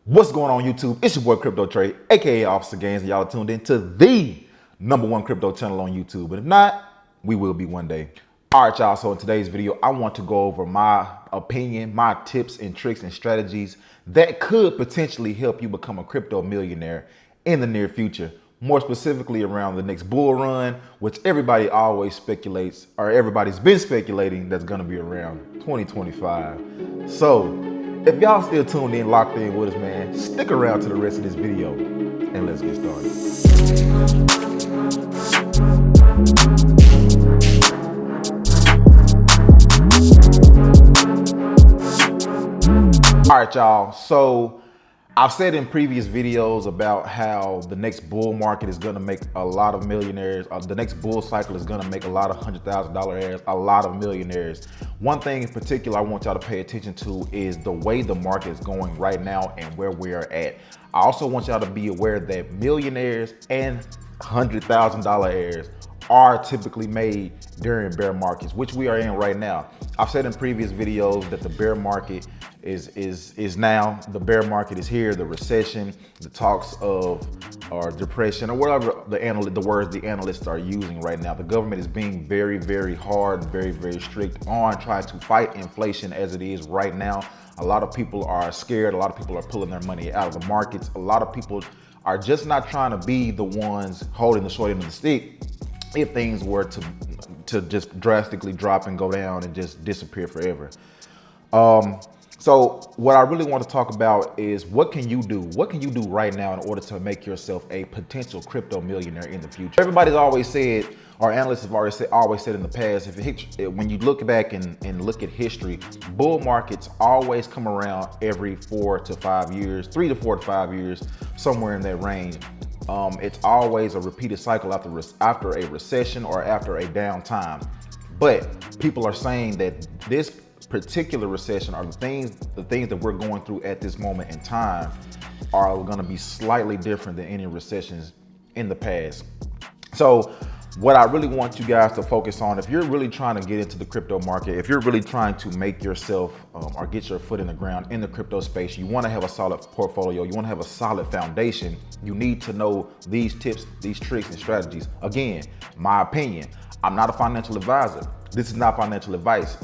What's going on YouTube? It's your boy Crypto Trade, aka Officer Gains, and y'all are tuned into the #1 crypto channel on YouTube. But if not, we will be one day. All right, y'all. So in today's video, I want to go over my opinion, my tips and tricks and strategies that could potentially help you become a crypto millionaire in the near future. More specifically around the next bull run, which everybody always speculates, or everybody's been speculating that's gonna be around 2025. So if y'all still tuned in, locked in with us, man, stick around to the rest of this video and let's get started. All right, y'all. So I've said in previous videos about how the next bull market is going to make a lot of millionaires. The next bull cycle is going to make a lot of $100,000, a lot of millionaires. One thing in particular I want y'all to pay attention to is the way the market is going right now and where we are at. I also want y'all to be aware that millionaires and $100,000 heirs are typically made during bear markets, which we are in right now. I've said in previous videos that the bear market is now, the bear market is here, the recession, the talks of or depression or whatever the words the analysts are using right now. The government is being very, very hard, very, very strict on trying to fight inflation as it is right now. A lot of people are scared. A lot of people are pulling their money out of the markets. A lot of people are just not trying to be the ones holding the short end of the stick if things were to just drastically drop and go down and just disappear forever. So what I really want to talk about is what can you do? What can you do right now in order to make yourself a potential crypto millionaire in the future? Everybody's always said, or analysts have always said in the past, when you look back and look at history, bull markets always come around every 4 to 5 years, 3 to 4 to 5 years, somewhere in that range. It's always a repeated cycle after a recession or after a downtime. But people are saying that this particular recession, or the things that we're going through at this moment in time, are going to be slightly different than any recessions in the past. So what I really want you guys to focus on, if you're really trying to get into the crypto market, if you're really trying to make yourself or get your foot in the ground in the crypto space, you want to have a solid portfolio, you want to have a solid foundation, you need to know these tips, these tricks and strategies. Again, my opinion, I'm not a financial advisor. This is not financial advice.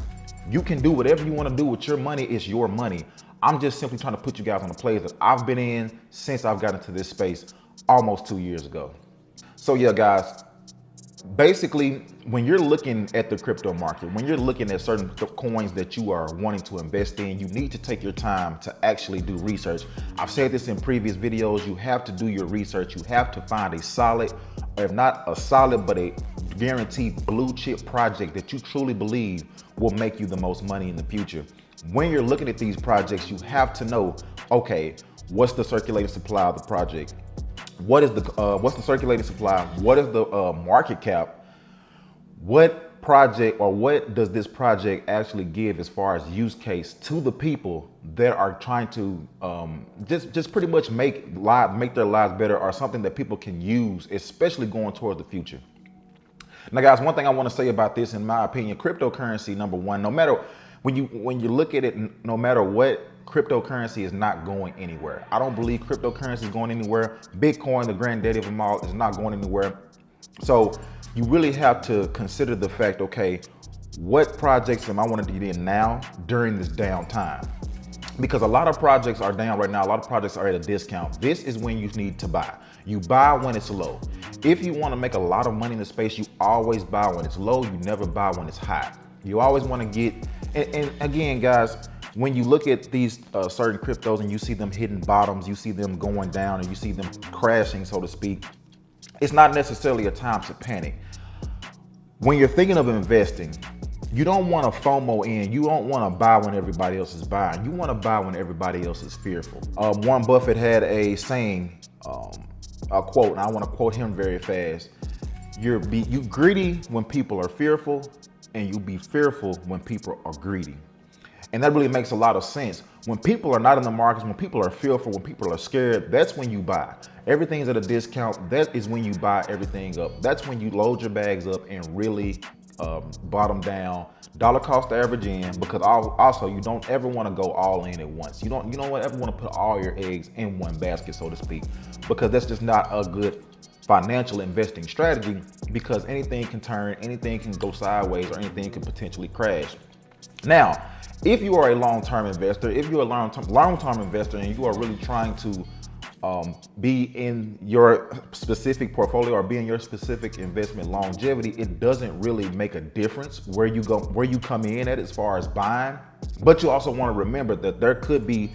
You can do whatever you want to do with your money. It's your money. I'm just simply trying to put you guys on the plays that I've been in since I've gotten into this space almost 2 years ago. So yeah, guys, basically, when you're looking at the crypto market, when you're looking at certain coins that you are wanting to invest in, you need to take your time to actually do research. I've said this in previous videos. You have to do your research. You have to find a solid, or if not a solid, but a guaranteed blue chip project that you truly believe will make you the most money in the future. When you're looking at these projects, you have to know, okay, what's the circulating supply of the project? What's the circulating supply? What is the market cap? What project, or what does this project actually give as far as use case to the people that are trying to just pretty much make their lives better, or something that people can use, especially going toward the future. Now, guys, one thing I want to say about this, in my opinion, cryptocurrency, number one, no matter when you look at it, no matter what, cryptocurrency is not going anywhere. I don't believe cryptocurrency is going anywhere. Bitcoin, the granddaddy of them all, is not going anywhere. So you really have to consider the fact, okay, what projects am I wanting to get in now during this downtime? Because a lot of projects are down right now. A lot of projects are at a discount. This is when you need to buy. You buy when it's low. If you want to make a lot of money in the space, you always buy when it's low. You never buy when it's high. You always want to get, and again, guys, when you look at these certain cryptos and you see them hitting bottoms, you see them going down, and you see them crashing, so to speak, it's not necessarily a time to panic. When you're thinking of investing, you don't want to FOMO in. You don't want to buy when everybody else is buying. You want to buy when everybody else is fearful. Warren Buffett had a saying, a quote, and I want to quote him very fast. You greedy when people are fearful, and you be fearful when people are greedy. And that really makes a lot of sense. When people are not in the markets, when people are fearful, when people are scared, that's when you buy. Everything's at a discount. That is when you buy everything up. That's when you load your bags up and really bottom down, dollar cost average in, because also you don't ever want to go all in at once. You don't ever want to put all your eggs in one basket, so to speak, because that's just not a good financial investing strategy, because anything can turn, anything can go sideways, or anything can potentially crash. Now, if you are a long-term investor, if you're a long-term investor and you are really trying to be in your specific portfolio or be in your specific investment longevity, it doesn't really make a difference where you come in at as far as buying. But you also want to remember that there could be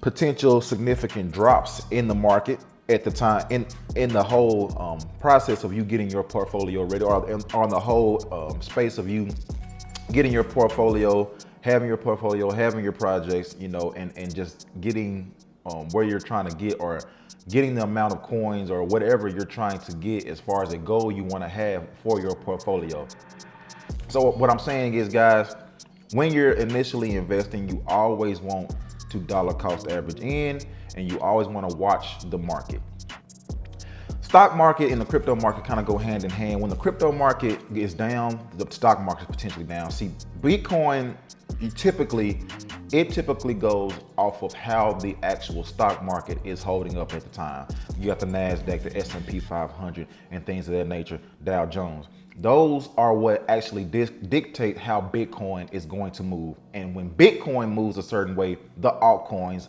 potential significant drops in the market at the time, in the whole process of you getting your portfolio ready, or on the whole space of you getting your portfolio, having your projects, and just getting where you're trying to get, or getting the amount of coins or whatever you're trying to get as far as a goal you want to have for your portfolio. So what I'm saying is, guys, when you're initially investing, you always want to dollar cost average in, and you always want to watch the market. Stock market and the crypto market kind of go hand in hand. When the crypto market is down, the stock market is potentially down. See, Bitcoin, it typically goes off of how the actual stock market is holding up at the time. You got the NASDAQ, the S&P 500, and things of that nature, Dow Jones. Those are what actually dictate how Bitcoin is going to move. And when Bitcoin moves a certain way, the altcoins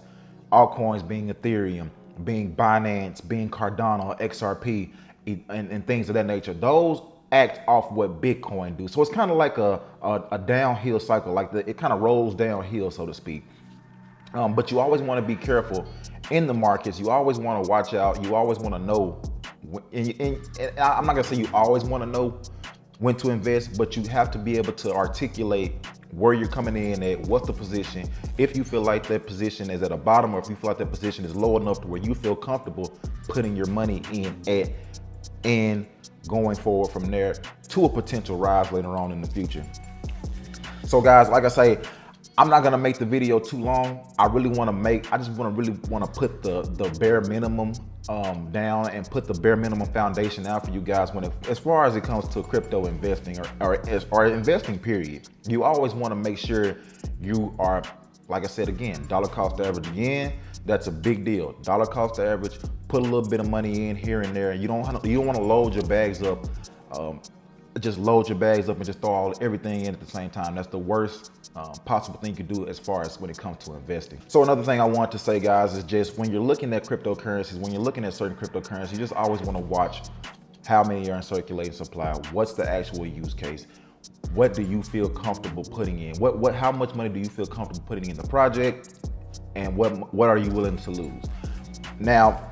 being Ethereum, being Binance, being Cardano, XRP, and things of that nature, those act off what Bitcoin do. So it's kind of like a downhill cycle, like it kind of rolls downhill, so to speak. But you always want to be careful in the markets. You always want to watch out. You always want to know, and I'm not gonna say you always want to know when to invest, but you have to be able to articulate where you're coming in at, what's the position. If you feel like that position is at a bottom, or if you feel like that position is low enough to where you feel comfortable putting your money in at, and going forward from there to a potential rise later on in the future. So guys, like I say, I'm not gonna make the video too long. I just want to put the bare minimum down, and put the bare minimum foundation out for you guys as far as it comes to crypto investing, or investing period. You always want to make sure you are, like I said again, dollar cost average again. That's a big deal. Dollar cost average, put a little bit of money in here and there, and you don't want to load your bags up. Just load your bags up and just throw everything in at the same time. That's the worst possible thing you can do as far as when it comes to investing. So another thing I want to say, guys, is just when you're looking at cryptocurrencies, when you're looking at certain cryptocurrencies, you just always want to watch how many are in circulating supply. What's the actual use case? What do you feel comfortable putting in? How much money do you feel comfortable putting in the project? And what are you willing to lose? Now,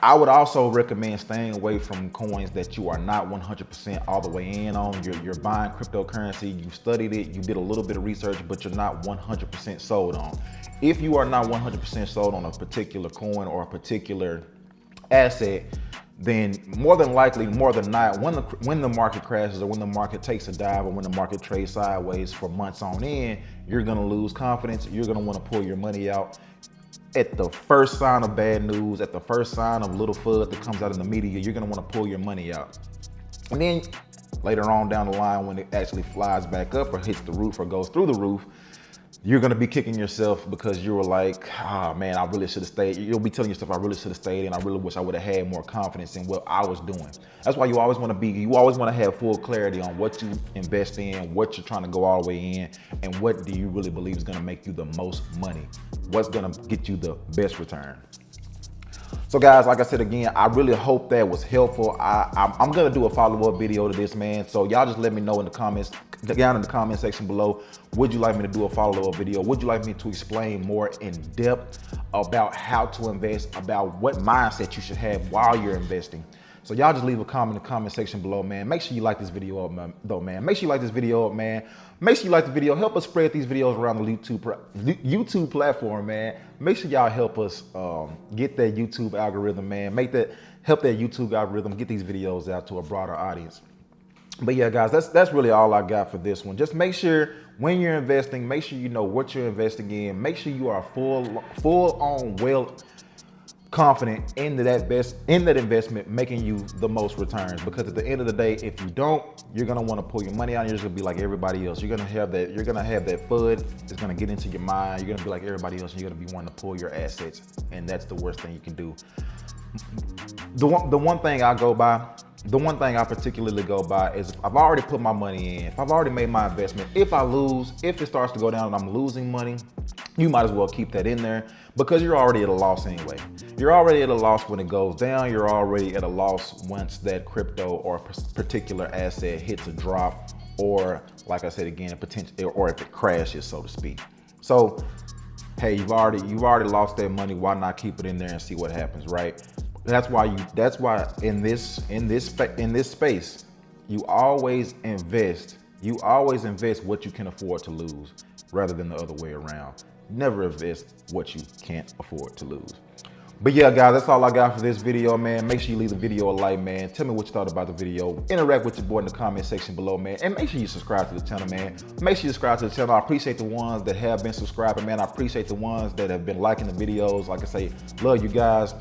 I would also recommend staying away from coins that you are not 100% all the way in on. You're buying cryptocurrency, you studied it, you did a little bit of research, but you're not 100% sold on. If you are not 100% sold on a particular coin or a particular asset, then more than not, when the market crashes, or when the market takes a dive, or when the market trades sideways for months on end, you're gonna lose confidence. You're gonna want to pull your money out at the first sign of bad news, at the first sign of little FUD that comes out in the media. You're gonna want to pull your money out. And then later on down the line, when it actually flies back up or hits the roof or goes through the roof, you're gonna be kicking yourself because you were like, man, I really should have stayed. You'll be telling yourself, I really should have stayed, and I really wish I would have had more confidence in what I was doing. That's why you always want to have full clarity on what you invest in, what you're trying to go all the way in, and what do you really believe is gonna make you the most money? What's gonna get you the best return? So guys, like I said again, I really hope that was helpful. I'm gonna do a follow-up video to this, man. So y'all just let me know in the comments, down in the comment section below. Would you like me to do a follow-up video? Would you like me to explain more in depth about how to invest, about what mindset you should have while you're investing? So y'all just leave a comment in the comment section below, man. Make sure you like this video up, man. Make sure you like this video up, man. Make sure you like the video. Help us spread these videos around the YouTube platform, man. Make sure y'all help us get that YouTube algorithm, man. Help that YouTube algorithm get these videos out to a broader audience. But yeah, guys, that's really all I got for this one. Just make sure when you're investing, make sure you know what you're investing in. Make sure you are full on confident in that investment making you the most returns. Because at the end of the day, if you don't, you're gonna want to pull your money out and you're just gonna be like everybody else. You're gonna have that FUD. It's gonna get into your mind. You're gonna be like everybody else and you're gonna be wanting to pull your assets. And that's the worst thing you can do. The one thing I particularly go by is if I've already put my money in, if I've already made my investment, if I lose, if it starts to go down and I'm losing money, you might as well keep that in there because you're already at a loss anyway. You're already at a loss when it goes down. You're already at a loss once that crypto or particular asset hits a drop, or like I said again, a potential, or if it crashes, so to speak. So, hey, you've already lost that money. Why not keep it in there and see what happens, right? That's why in this space, you always invest what you can afford to lose rather than the other way around. Never invest what you can't afford to lose. But yeah, guys, that's all I got for this video, man. Make sure you leave the video a like, man. Tell me what you thought about the video. Interact with your boy in the comment section below, man. And make sure you subscribe to the channel, man. Make sure you subscribe to the channel. I appreciate the ones that have been subscribing, man. I appreciate the ones that have been liking the videos. Like I say, love you guys.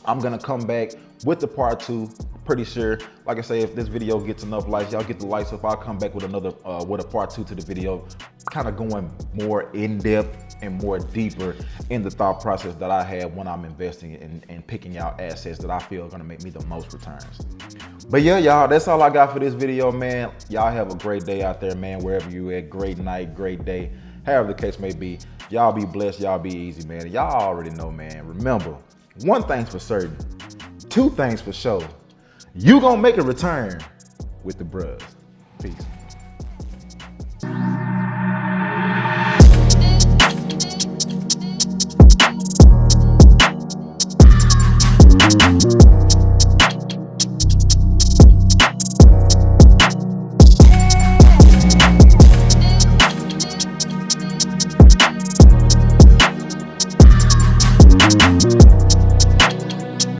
I'm gonna come back with the part 2. Pretty sure, like I say, if this video gets enough likes, y'all get the likes up, I'll come back with with a part 2 to the video, kind of going more in depth and more deeper in the thought process that I have when I'm investing and picking out assets that I feel are gonna make me the most returns. But yeah, y'all, that's all I got for this video, man. Y'all have a great day out there, man, wherever you at. Great night, great day, however the case may be. Y'all be blessed, y'all be easy, man. Y'all already know, man. Remember, one thing's for certain, 2 things for sure. You gonna make a return with the bruhs. Peace.